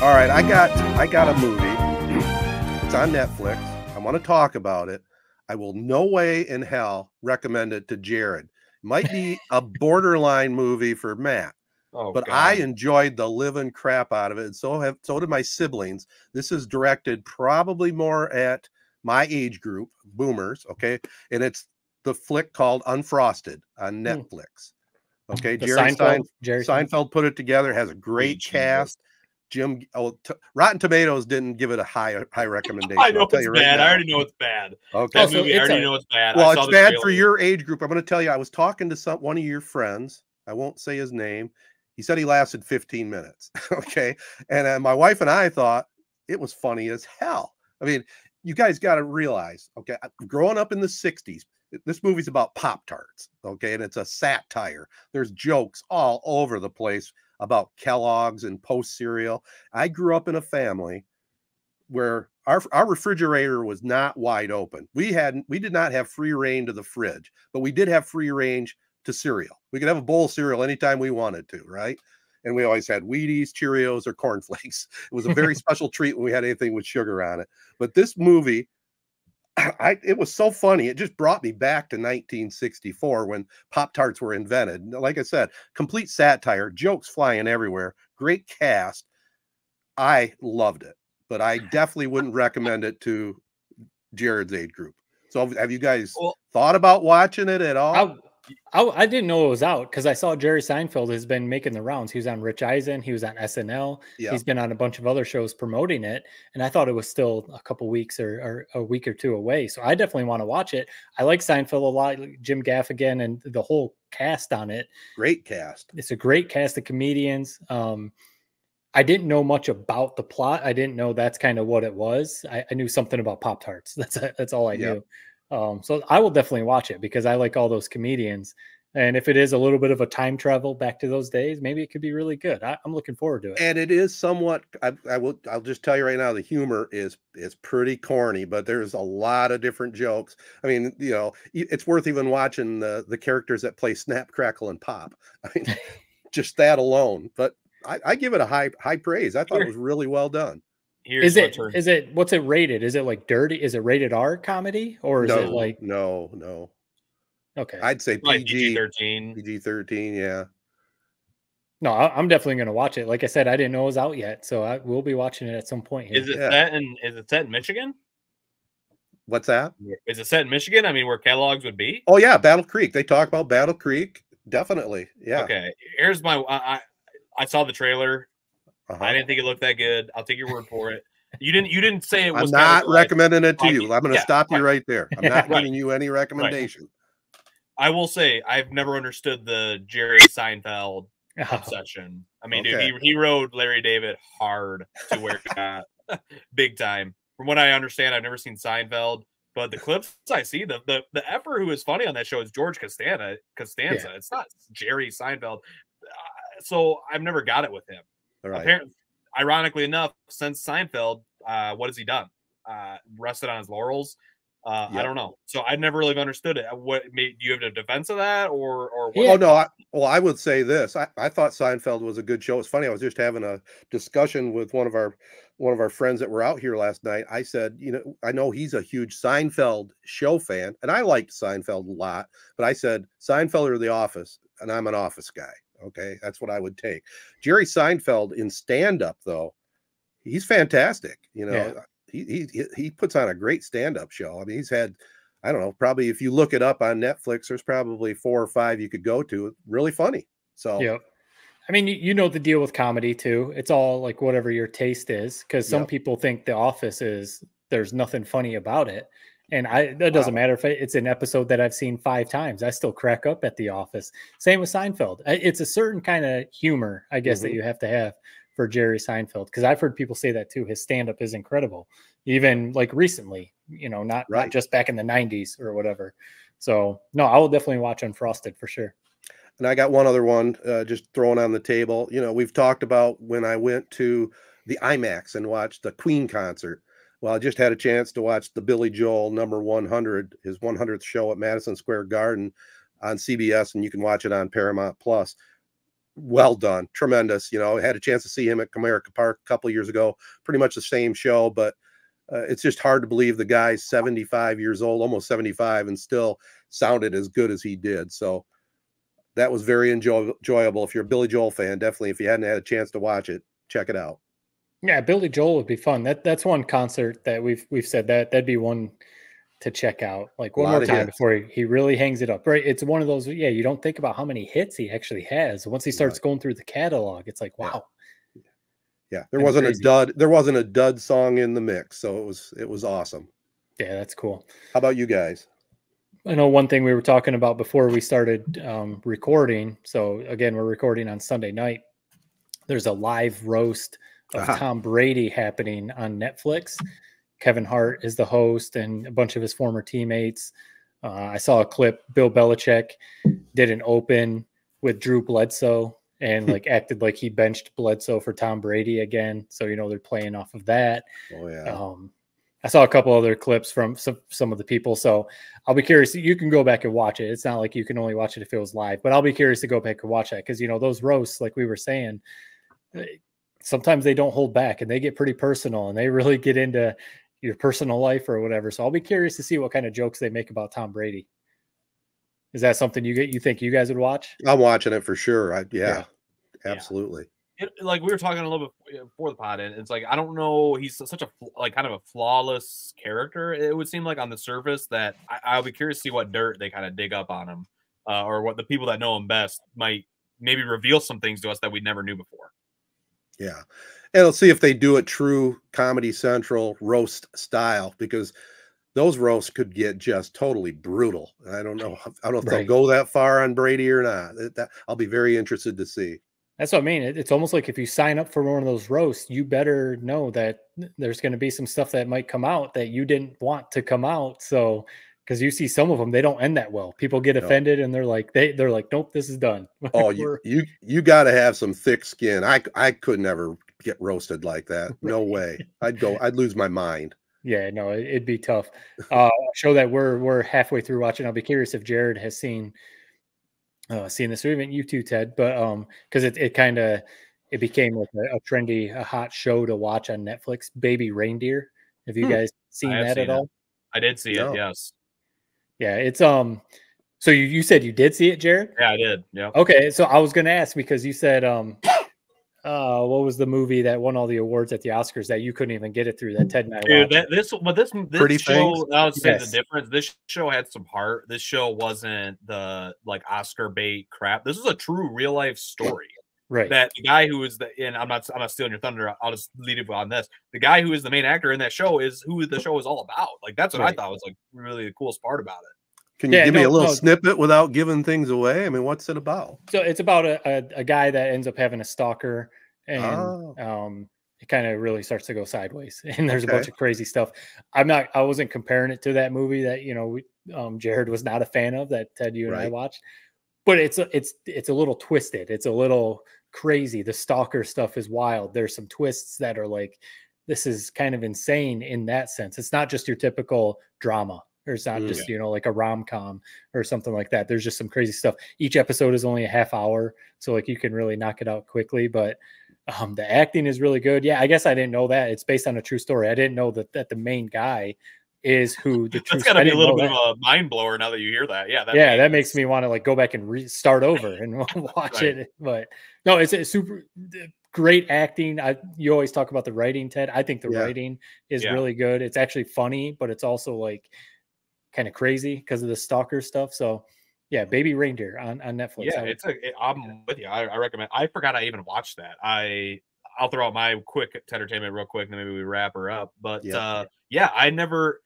All right, I got a movie. It's on Netflix. I want to talk about it. I will no way in hell recommend it to Jared. Might be a borderline movie for Matt. Oh, but God. I enjoyed the living crap out of it, and so did my siblings. This is directed probably more at my age group, boomers, okay? And it's the flick called Unfrosted on Netflix. Okay, Jerry Seinfeld put it together. Has a great cast. Rotten Tomatoes didn't give it a high recommendation. I know it's bad. I already know it's bad. Okay, that movie, I already know it's bad. Well, it's bad for your age group. I'm going to tell you. I was talking to one of your friends. I won't say his name. He said he lasted 15 minutes. Okay, and my wife and I thought it was funny as hell. I mean, you guys got to realize. Okay, growing up in the '60s, this movie's about Pop-Tarts. Okay, and it's a satire. There's jokes all over the place about Kellogg's and Post cereal. I grew up in a family where our refrigerator was not wide open. We did not have free reign to the fridge, but we did have free range to cereal. We could have a bowl of cereal anytime we wanted to, right? And we always had Wheaties, Cheerios, or cornflakes. It was a very special treat when we had anything with sugar on it. But this movie, it was so funny. It just brought me back to 1964 when Pop-Tarts were invented. Like I said, complete satire, jokes flying everywhere, great cast. I loved it, but I definitely wouldn't recommend it to Jared's age group. So have you guys thought about watching it at all? I didn't know it was out because I saw Jerry Seinfeld has been making the rounds. He was on Rich Eisen. He was on SNL. Yeah. He's been on a bunch of other shows promoting it. And I thought it was still a couple weeks or a week or two away. So I definitely want to watch it. I like Seinfeld a lot. Jim Gaffigan and the whole cast on it. Great cast. It's a great cast of comedians. I didn't know much about the plot. I didn't know that's kind of what it was. I knew something about Pop-Tarts. That's all I knew. So I will definitely watch it because I like all those comedians. And if it is a little bit of a time travel back to those days, maybe it could be really good. I'm looking forward to it. And it is somewhat, I'll just tell you right now, the humor is pretty corny, but there's a lot of different jokes. I mean, you know, it's worth even watching the characters that play Snap, Crackle, and Pop. I mean, just that alone. But I give it a high praise. I thought it was really well done. What's it rated? Is it like dirty? Is it rated R comedy or is it like no? Okay, I'd say PG-13. PG-13, yeah. No, I'm definitely going to watch it. Like I said, I didn't know it was out yet, so I will be watching it at some point here. Is it set in Michigan? What's that? Is it set in Michigan? I mean, where Kellogg's would be? Oh yeah, Battle Creek. They talk about Battle Creek. Definitely, yeah. Okay, here's my. I saw the trailer. I didn't think it looked that good. I'll take your word for it. You didn't say it was. I'm not recommending it to you. I'm going to stop you right there. I'm not giving you any recommendation. Right. I will say I've never understood the Jerry Seinfeld obsession. I mean, dude, he rode Larry David hard to where he got big time. From what I understand, I've never seen Seinfeld, but the clips I see, the effer who is funny on that show is George Costanza. Yeah. It's not Jerry Seinfeld. So I've never got it with him. Right. Apparently, ironically enough, since Seinfeld, what has he done? Rested on his laurels. I don't know. So I never really understood it. Do you have a defense of that, or what? Oh no. I would say this. I thought Seinfeld was a good show. It's funny. I was just having a discussion with one of our friends that were out here last night. I said, I know he's a huge Seinfeld show fan, and I liked Seinfeld a lot. But I said Seinfeld or The Office, and I'm an Office guy. Okay, that's what I would take. Jerry Seinfeld in stand-up, though, he's fantastic. He puts on a great stand-up show. I mean, he's had, I don't know, probably if you look it up on Netflix, there's probably 4 or 5 you could go to. Really funny. So yeah, I mean, you know the deal with comedy too. It's all like whatever your taste is, because some people think The Office there's nothing funny about it. And that doesn't matter if it's an episode that I've seen 5 times. I still crack up at The Office. Same with Seinfeld. It's a certain kind of humor, I guess, that you have to have for Jerry Seinfeld. Because I've heard people say that too. His stand-up is incredible. Even like recently, not just back in the 90s or whatever. So, no, I will definitely watch Unfrosted for sure. And I got one other one just thrown on the table. We've talked about when I went to the IMAX and watched the Queen concert. Well, I just had a chance to watch the Billy Joel number 100, his 100th show at Madison Square Garden on CBS, and you can watch it on Paramount Plus. well done, tremendous. You know, I had a chance to see him at Comerica Park a couple years ago. Pretty much the same show, but it's just hard to believe the guy's 75 years old, almost 75, and still sounded as good as he did. So that was very enjoyable. If you're a Billy Joel fan, definitely, if you hadn't had a chance to watch it, check it out. Yeah, Billy Joel would be fun. That's one concert that we've said that'd be one to check out, like one more time before he really hangs it up. Right? It's one of those. Yeah, you don't think about how many hits he actually has. Once he starts going through the catalog, it's like, wow. Yeah, there wasn't a dud. There wasn't a dud song in the mix, so it was awesome. Yeah, that's cool. How about you guys? I know one thing we were talking about before we started recording. So again, we're recording on Sunday night. There's a live roast of Tom Brady happening on Netflix. Kevin Hart is the host and a bunch of his former teammates. I saw a clip. Bill Belichick did an open with Drew Bledsoe and like acted like he benched Bledsoe for Tom Brady again. So, you know, they're playing off of that. Oh, yeah. I saw a couple other clips from some of the people. So I'll be curious. You can go back and watch it. It's not like you can only watch it if it was live, but I'll be curious to go back and watch that because, you know, those roasts, like we were saying, sometimes they don't hold back and they get pretty personal and they really get into your personal life or whatever. So I'll be curious to see what kind of jokes they make about Tom Brady. Is that something you think you guys would watch? I'm watching it for sure. Yeah, absolutely. Like we were talking a little bit before the pod, and it's like I don't know. He's such a kind of a flawless character. It would seem like on the surface that I'll be curious to see what dirt they kind of dig up on him, or what the people that know him best might maybe reveal some things to us that we never knew before. Yeah, and let's see if they do it true Comedy Central roast style, because those roasts could get just totally brutal. I don't know if they'll go that far on Brady or not. I'll be very interested to see. That's what I mean. It's almost like if you sign up for one of those roasts, you better know that there's going to be some stuff that might come out that you didn't want to come out. So, because you see some of them, they don't end that well. People get offended and they're like, nope, this is done. Oh, you got to have some thick skin. I could never get roasted like that. No way. I'd lose my mind. Yeah, no, it'd be tough. Show that we're halfway through watching. I'll be curious if Jared has seen this, or even you too, Ted, but because it became like a trendy, a hot show to watch on Netflix. Baby Reindeer. Have you guys seen that at all? I did see it. Yes. Yeah, it's So you said you did see it, Jared? Yeah, I did. Yeah. Okay, so I was going to ask because you said what was the movie that won all the awards at the Oscars that you couldn't even get it through that Ted and I watched? This Pretty show, Things? I would say the difference. This show had some heart. This show wasn't the like Oscar bait crap. This is a true real life story. Right. That the guy who is and I'm not stealing your thunder. I'll just lead it on this. The guy who is the main actor in that show is who the show is all about. Like that's what I thought was like really the coolest part about it. Can you give me a little snippet without giving things away? I mean, what's it about? So it's about a guy that ends up having a stalker, and it kind of really starts to go sideways. And there's a bunch of crazy stuff. I wasn't comparing it to that movie that Jared was not a fan of, that Ted, you and I watched. But it's a little twisted. It's a little crazy. The stalker stuff is wild. There's some twists that are like, this is kind of insane in that sense. It's not just your typical drama. Or it's not just, like a rom-com or something like that. There's just some crazy stuff. Each episode is only a half hour. So like you can really knock it out quickly, but the acting is really good. Yeah. I guess I didn't know that it's based on a true story. I didn't know that the main guy is who the true. That's gotta be a little bit of a mind blower now that you hear that. Yeah. That makes me want to like go back and start over and watch it. But no, it's a super great acting. You always talk about the writing, Ted. I think the writing is really good. It's actually funny, but it's also like kind of crazy because of the stalker stuff. So yeah, Baby Reindeer on Netflix. Yeah, I'm with you. I recommend. I forgot I even watched that. I'll throw out my quick Tedertainment real quick, and then maybe we wrap her up. But I never.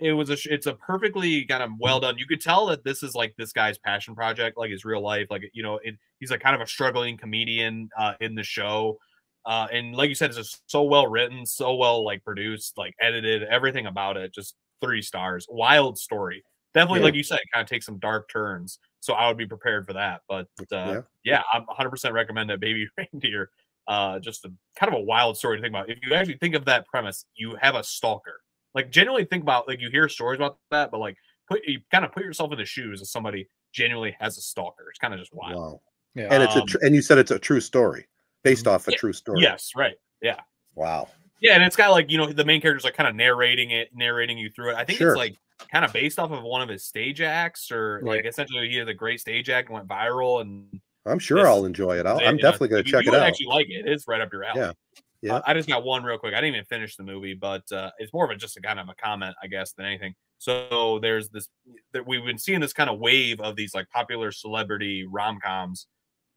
It's a perfectly kind of well done. You could tell that this is like this guy's passion project, like his real life. Like he's like kind of a struggling comedian in the show. And like you said, it's just so well written, so well like produced, like edited, everything about it. Just 3 stars. Wild story. Definitely, like you said, kind of takes some dark turns. So I would be prepared for that. But I'm 100% recommend that Baby Reindeer. Just a kind of a wild story to think about. If you actually think of that premise, you have a stalker. Like genuinely think about, like you hear stories about that, but like put yourself in the shoes of somebody genuinely has a stalker. It's kind of just wild. Wow. Yeah. And and you said it's a true story, based off a true story. Yes, right. Yeah. Wow. Yeah, and it's got like, you know, the main character's like kind of narrating you through it. I think it's like kind of based off of one of his stage acts, or like essentially he had a great stage act and went viral. And I'm sure I'll enjoy it. I'm definitely going to check it out. Actually like it. It's right up your alley. Yeah. Yeah. I just got one real quick. I didn't even finish the movie, but it's more of just a kind of a comment, I guess, than anything. So there's this that we've been seeing this kind of wave of these like popular celebrity rom-coms.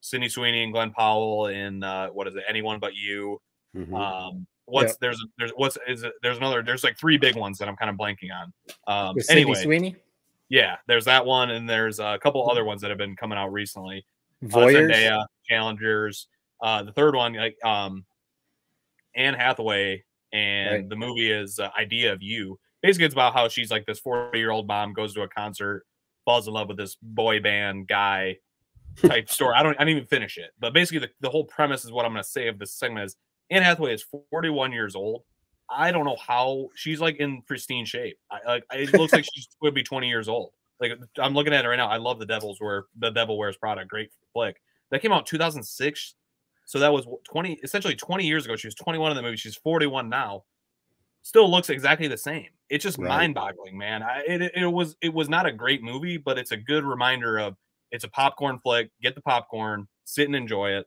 Sydney Sweeney and Glenn Powell in what is it? Anyone But You. Mm-hmm. There's like three big ones that I'm kind of blanking on. Sydney Sweeney? Yeah, there's that one, and there's a couple other ones that have been coming out recently. Voyeurs, Zendaya, Challengers. The third one, like Anne Hathaway, and the movie is Idea of You. Basically, it's about how she's like this 40-year-old mom, goes to a concert, falls in love with this boy band guy type story. I didn't even finish it, but basically the whole premise is what I'm going to say of this segment is Anne Hathaway is 41 years old. I don't know how she's like in pristine shape. It looks like she would be 20 years old. Like I'm looking at it right now. I love The Devil Wears Prada. Great flick. That came out in 2006. So that was essentially 20 years ago. She was 21 in the movie. She's 41 now. Still looks exactly the same. It's just mind-boggling, man. It was not a great movie, but it's a good reminder of it's a popcorn flick. Get the popcorn, sit and enjoy it.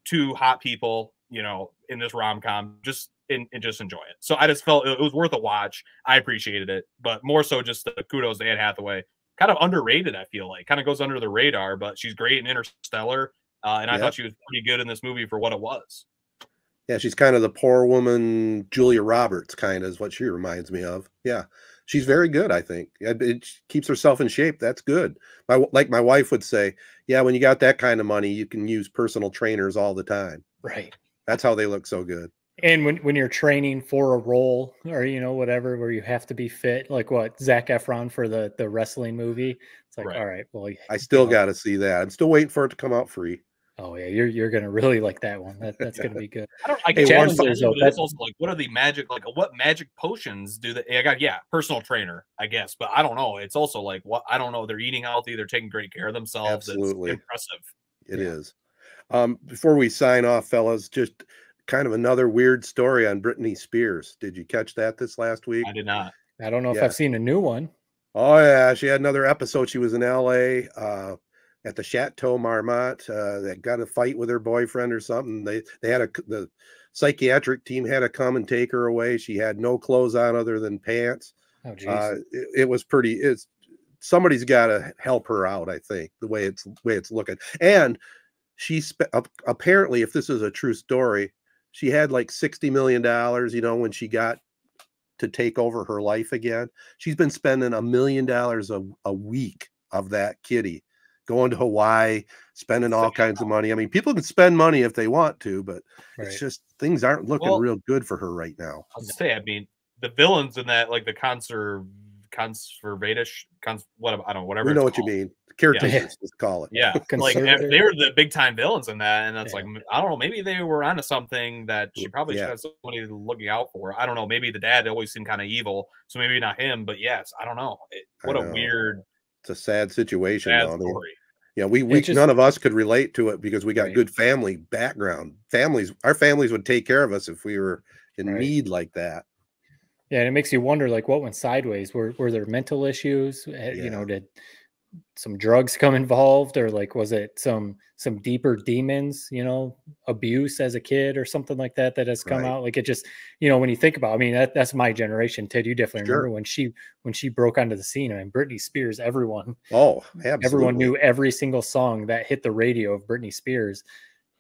Two hot people, you know, in this rom-com, just enjoy it. So I just felt it was worth a watch. I appreciated it, but more so just the kudos to Anne Hathaway. Kind of underrated, I feel like. Kind of goes under the radar, but she's great in Interstellar. And I thought she was pretty good in this movie for what it was. Yeah, she's kind of the poor woman Julia Roberts, kind of is what she reminds me of. Yeah, she's very good, I think. It keeps herself in shape. That's good. Like my wife would say, yeah, when you got that kind of money, you can use personal trainers all the time. Right. That's how they look so good. And when you're training for a role or, you know, whatever, where you have to be fit, like what Zac Efron for the wrestling movie, it's like, all right, well, I still got to see that. I'm still waiting for it to come out free. Oh yeah, you're gonna really like that one. That's gonna be good. I can challenge this. That's also like, what are the magic? Like, what magic potions do they? I got personal trainer, I guess, but I don't know. It's also like what I don't know. They're eating healthy. They're taking great care of themselves. Absolutely, it's impressive. It is. Before we sign off, fellas, just kind of another weird story on Britney Spears. Did you catch that this last week? I did not. I don't know if I've seen a new one. Oh yeah, she had another episode. She was in LA. At the Chateau Marmont, that got a fight with her boyfriend or something. They had the psychiatric team had to come and take her away. She had no clothes on other than pants. Oh, geez. It was pretty. Somebody's got to help her out. I think the way it's looking. And she apparently, if this is a true story, she had like $60 million. You know, when she got to take over her life again, she's been spending $1 million a week of that kitty. Going to Hawaii, spending all kinds of money. I mean, people can spend money if they want to, but it's just things aren't looking real good for her right now. I'll say, I mean, the villains in that, like the conservatish, whatever. We know what you mean. Caretakers, let's call it. Yeah, like they were the big time villains in that, and that's like I don't know. Maybe they were onto something that she probably should have somebody looking out for. I don't know. Maybe the dad always seemed kind of evil, so maybe not him. But yes, I don't know. What a weird. It's a sad situation. Sad story. Yeah, we none of us could relate to it because we got good family background. Our families would take care of us if we were in need like that. Yeah, and it makes you wonder, like, what went sideways? Were there mental issues? You know, did some drugs come involved, or like was it some deeper demons? You know, abuse as a kid or something like that has come out. Like it just, you know, when you think about, I mean, that's my generation. Ted, you definitely remember when she broke onto the scene. I mean, Britney Spears. Everyone knew every single song that hit the radio of Britney Spears,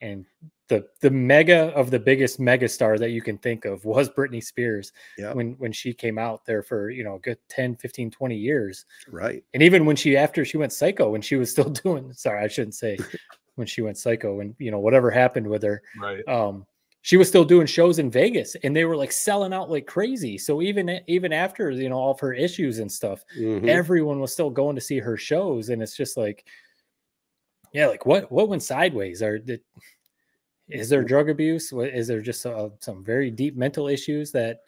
and the mega of the biggest megastar that you can think of was Britney Spears when she came out there for, you know, a good 10, 15, 20 years. Right. And even after she went psycho, when she was still doing, sorry, I shouldn't say when she went psycho and, you know, whatever happened with her, she was still doing shows in Vegas and they were like selling out like crazy. So even after, you know, all of her issues and stuff, everyone was still going to see her shows. And it's just like, yeah, like what went sideways? Is there drug abuse? Is there just some very deep mental issues that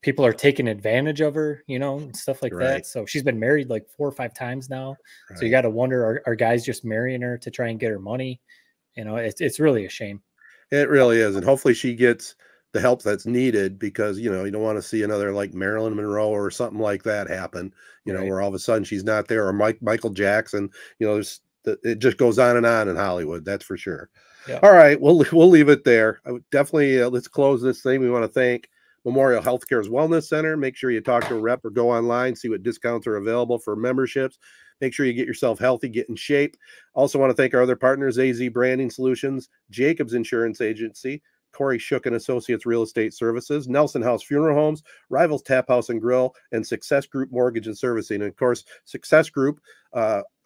people are taking advantage of her, you know, and stuff like Right. that. So she's been married like 4 or 5 times now. Right. So you got to wonder, are guys just marrying her to try and get her money? You know, it's really a shame. It really is. And hopefully she gets the help that's needed, because, you know, you don't want to see another like Marilyn Monroe or something like that happen, you know, Right. where all of a sudden she's not there, or Michael Jackson, you know, it just goes on in Hollywood. That's for sure. Yeah. All right. We'll leave it there. I would definitely, let's close this thing. We want to thank Memorial Healthcare's Wellness Center. Make sure you talk to a rep or go online, see what discounts are available for memberships. Make sure you get yourself healthy, get in shape. Also want to thank our other partners, AZ Branding Solutions, Jacobs Insurance Agency, Corey Shook and Associates Real Estate Services, Nelson House Funeral Homes, Rivals Tap House and Grill, and Success Group Mortgage and Servicing. And of course, Success Group,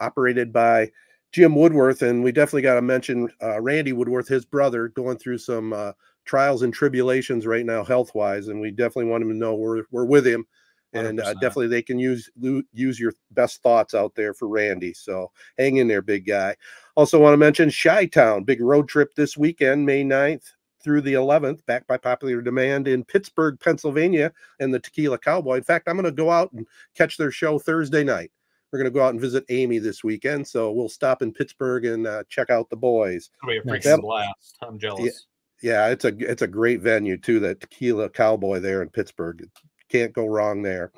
operated by Jim Woodworth. And we definitely got to mention Randy Woodworth, his brother, going through some trials and tribulations right now, health-wise. And we definitely want him to know we're with him. And definitely they can use your best thoughts out there for Randy. So hang in there, big guy. Also want to mention Chi-Town, big road trip this weekend, May 9th through the 11th, backed by popular demand in Pittsburgh, Pennsylvania, and the Tequila Cowboy. In fact, I'm going to go out and catch their show Thursday night. We're going to go out and visit Amy this weekend. So we'll stop in Pittsburgh and check out the boys. It'll be a freaking blast. I'm jealous. Yeah, it's a great venue too, that Tequila Cowboy there in Pittsburgh. Can't go wrong there.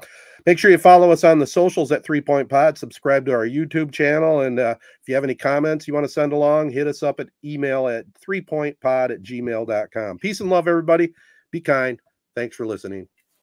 Make sure you follow us on the socials at 3 Point Pod. Subscribe to our YouTube channel. And if you have any comments you want to send along, hit us up at email at 3pointpod@gmail.com. Peace and love, everybody. Be kind. Thanks for listening.